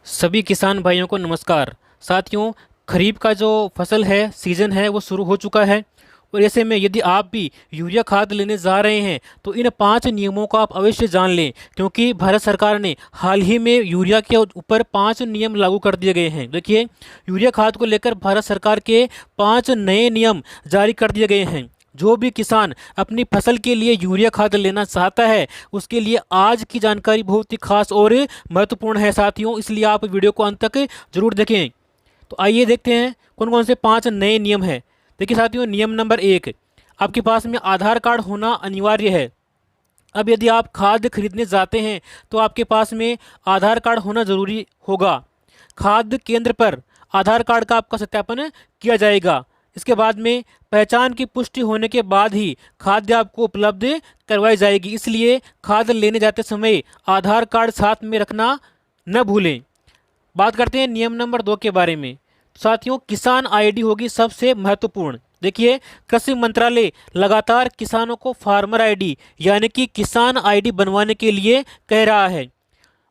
सभी किसान भाइयों को नमस्कार। साथियों, खरीफ का जो फसल है, सीज़न है, वो शुरू हो चुका है। और ऐसे में यदि आप भी यूरिया खाद लेने जा रहे हैं तो इन 5 नियमों को आप अवश्य जान लें, क्योंकि भारत सरकार ने हाल ही में यूरिया के ऊपर 5 नियम लागू कर दिए गए हैं। देखिए, यूरिया खाद को लेकर भारत सरकार के 5 नए नियम जारी कर दिए गए हैं। जो भी किसान अपनी फसल के लिए यूरिया खाद लेना चाहता है, उसके लिए आज की जानकारी बहुत ही खास और महत्वपूर्ण है साथियों, इसलिए आप वीडियो को अंत तक जरूर देखें। तो आइए देखते हैं कौन कौन से 5 नए नियम हैं। देखिए साथियों, नियम नंबर 1, आपके पास में आधार कार्ड होना अनिवार्य है। अब यदि आप खाद खरीदने जाते हैं तो आपके पास में आधार कार्ड होना ज़रूरी होगा। खाद केंद्र पर आधार कार्ड का आपका सत्यापन किया जाएगा। इसके बाद में पहचान की पुष्टि होने के बाद ही खाद्य आपको उपलब्ध करवाई जाएगी, इसलिए खाद लेने जाते समय आधार कार्ड साथ में रखना न भूलें। बात करते हैं नियम नंबर 2 के बारे में। साथियों, किसान आईडी होगी सबसे महत्वपूर्ण। देखिए, कृषि मंत्रालय लगातार किसानों को फार्मर आईडी यानी कि किसान आईडी बनवाने के लिए कह रहा है।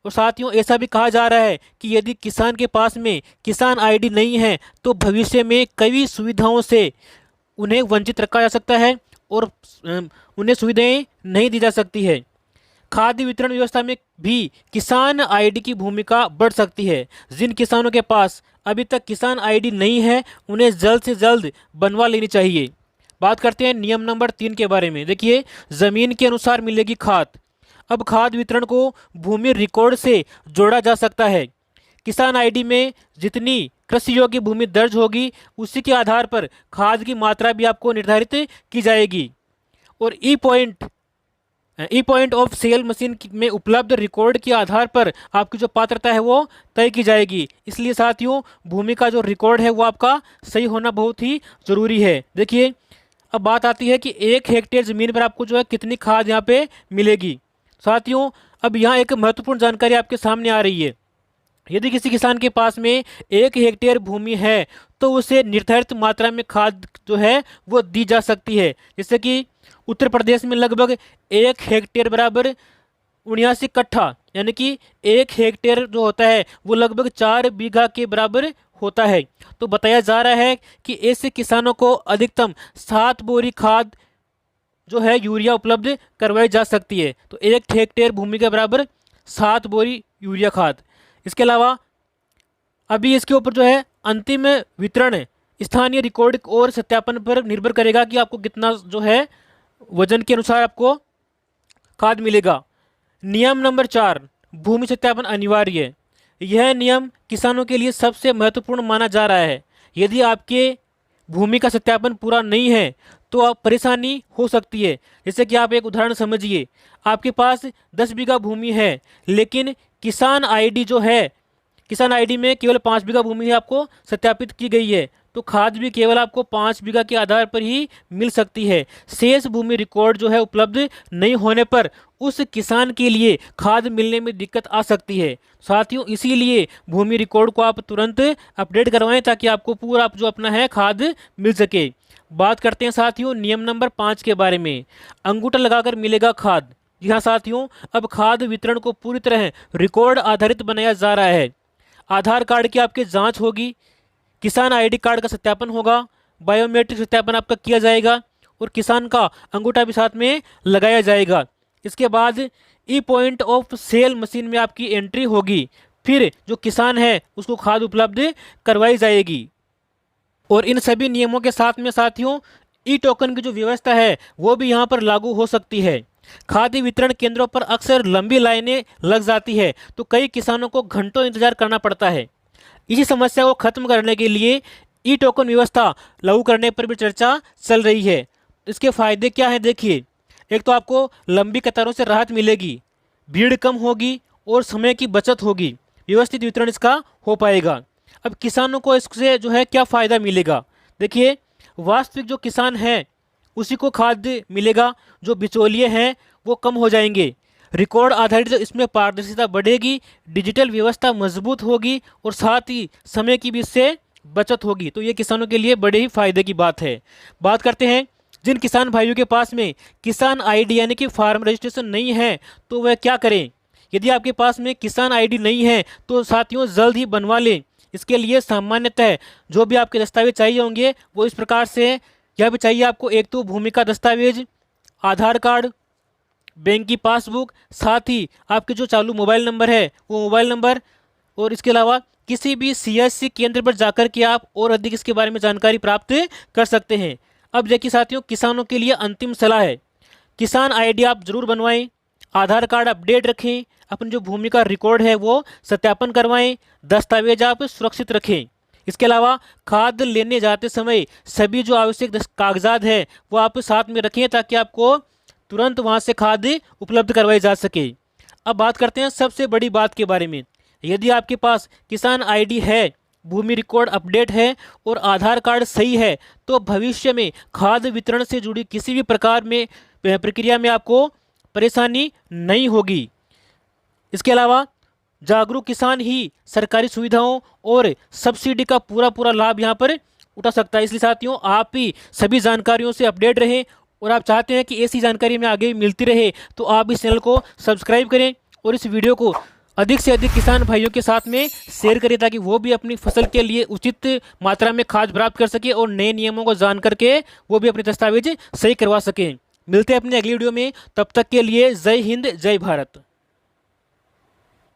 और साथियों, ऐसा भी कहा जा रहा है कि यदि किसान के पास में किसान आईडी नहीं है तो भविष्य में कई सुविधाओं से उन्हें वंचित रखा जा सकता है और उन्हें सुविधाएं नहीं दी जा सकती है। खाद्य वितरण व्यवस्था में भी किसान आईडी की भूमिका बढ़ सकती है। जिन किसानों के पास अभी तक किसान आईडी नहीं है, उन्हें जल्द से जल्द बनवा लेनी चाहिए। बात करते हैं नियम नंबर 3 के बारे में। देखिए, ज़मीन के अनुसार मिलेगी खाद। अब खाद वितरण को भूमि रिकॉर्ड से जोड़ा जा सकता है। किसान आईडी में जितनी कृषि योग्य भूमि दर्ज होगी, उसी के आधार पर खाद की मात्रा भी आपको निर्धारित की जाएगी। और E point of sale machine में उपलब्ध रिकॉर्ड के आधार पर आपकी जो पात्रता है वो तय की जाएगी। इसलिए साथियों, भूमि का जो रिकॉर्ड है वो आपका सही होना बहुत ही ज़रूरी है। देखिए, अब बात आती है कि 1 हेक्टेयर ज़मीन पर आपको जो है कितनी खाद यहाँ पे मिलेगी। साथियों, अब यहाँ एक महत्वपूर्ण जानकारी आपके सामने आ रही है। यदि किसी किसान के पास में 1 हेक्टेयर भूमि है तो उसे निर्धारित मात्रा में खाद जो है वो दी जा सकती है। जैसे कि उत्तर प्रदेश में लगभग 1 हेक्टेयर बराबर 79 कट्ठा, यानी कि 1 हेक्टेयर जो होता है वो लगभग 4 बीघा के बराबर होता है। तो बताया जा रहा है कि ऐसे किसानों को अधिकतम 7 बोरी खाद जो है यूरिया उपलब्ध करवाई जा सकती है। तो 1 हेक्टेयर भूमि के बराबर 7 बोरी यूरिया खाद। इसके अलावा अभी इसके ऊपर जो है अंतिम वितरण स्थानीय रिकॉर्ड और सत्यापन पर निर्भर करेगा कि आपको कितना जो है वजन के अनुसार आपको खाद मिलेगा। नियम नंबर 4, भूमि सत्यापन अनिवार्य है। यह नियम किसानों के लिए सबसे महत्वपूर्ण माना जा रहा है। यदि आपके भूमि का सत्यापन पूरा नहीं है तो आप परेशानी हो सकती है। जैसे कि आप एक उदाहरण समझिए, आपके पास 10 बीघा भूमि है, लेकिन किसान आईडी जो है, किसान आईडी में केवल 5 बीघा भूमि आपको सत्यापित की गई है, तो खाद भी केवल आपको 5 बीघा के आधार पर ही मिल सकती है। शेष भूमि रिकॉर्ड जो है उपलब्ध नहीं होने पर उस किसान के लिए खाद मिलने में दिक्कत आ सकती है। साथियों, इसीलिए भूमि रिकॉर्ड को आप तुरंत अपडेट करवाएं ताकि आपको पूरा जो अपना है खाद मिल सके। बात करते हैं साथियों नियम नंबर 5 के बारे में। अंगूठा लगाकर मिलेगा खाद। जी हाँ साथियों, अब खाद वितरण को पूरी तरह रिकॉर्ड आधारित बनाया जा रहा है। आधार कार्ड की आपकी जांच होगी, किसान आईडी कार्ड का सत्यापन होगा, बायोमेट्रिक सत्यापन आपका किया जाएगा और किसान का अंगूठा भी साथ में लगाया जाएगा। इसके बाद E point of sale machine में आपकी एंट्री होगी, फिर जो किसान है उसको खाद उपलब्ध करवाई जाएगी। और इन सभी नियमों के साथ में साथियों, ई टोकन की जो व्यवस्था है वो भी यहाँ पर लागू हो सकती है। खाद्य वितरण केंद्रों पर अक्सर लंबी लाइनें लग जाती है, तो कई किसानों को घंटों इंतजार करना पड़ता है। इसी समस्या को खत्म करने के लिए ई टोकन व्यवस्था लागू करने पर भी चर्चा चल रही है। इसके फायदे क्या हैं देखिए, एक तो आपको लंबी कतारों से राहत मिलेगी, भीड़ कम होगी और समय की बचत होगी, व्यवस्थित वितरण इसका हो पाएगा। अब किसानों को इससे जो है क्या फ़ायदा मिलेगा, देखिए, वास्तविक जो किसान है उसी को खाद्य मिलेगा, जो बिचौलिए हैं वो कम हो जाएंगे, रिकॉर्ड आधारित इसमें पारदर्शिता बढ़ेगी, डिजिटल व्यवस्था मजबूत होगी और साथ ही समय की भी इससे बचत होगी। तो ये किसानों के लिए बड़े ही फायदे की बात है। बात करते हैं जिन किसान भाइयों के पास में किसान आईडी यानी कि फार्म रजिस्ट्रेशन नहीं है तो वह क्या करें। यदि आपके पास में किसान आईडी नहीं है तो साथियों जल्द ही बनवा लें। इसके लिए सामान्यतः जो भी आपके दस्तावेज चाहिए होंगे वो इस प्रकार से यहाँ पे चाहिए आपको। एक तो भूमि का दस्तावेज, आधार कार्ड, बैंक की पासबुक, साथ ही आपके जो चालू मोबाइल नंबर है वो मोबाइल नंबर, और इसके अलावा किसी भी सीएससी केंद्र पर जाकर के आप और अधिक इसके बारे में जानकारी प्राप्त कर सकते हैं। अब देखिए साथियों, किसानों के लिए अंतिम सलाह है, किसान आईडी आप जरूर बनवाएं, आधार कार्ड अपडेट रखें, अपनी जो भूमि का रिकॉर्ड है वो सत्यापन करवाएं, दस्तावेज आप सुरक्षित रखें। इसके अलावा खाद लेने जाते समय सभी जो आवश्यक कागजात हैं वो आप साथ में रखें ताकि आपको तुरंत वहां से खाद उपलब्ध करवाई जा सके। अब बात करते हैं सबसे बड़ी बात के बारे में। यदि आपके पास किसान आईडी है, भूमि रिकॉर्ड अपडेट है और आधार कार्ड सही है तो भविष्य में खाद वितरण से जुड़ी किसी भी प्रकार में प्रक्रिया में आपको परेशानी नहीं होगी। इसके अलावा जागरूक किसान ही सरकारी सुविधाओं और सब्सिडी का पूरा लाभ यहाँ पर उठा सकता है। इसलिए साथियों, आप भी सभी जानकारियों से अपडेट रहें और आप चाहते हैं कि ऐसी जानकारी में आगे मिलती रहे तो आप इस चैनल को सब्सक्राइब करें और इस वीडियो को अधिक से अधिक किसान भाइयों के साथ में शेयर करें ताकि वो भी अपनी फसल के लिए उचित मात्रा में खाद प्राप्त कर सके और नए नियमों को जान करके वो भी अपने दस्तावेज सही करवा सकें। मिलते हैं अपने अगली वीडियो में, तब तक के लिए जय हिंद, जय भारत।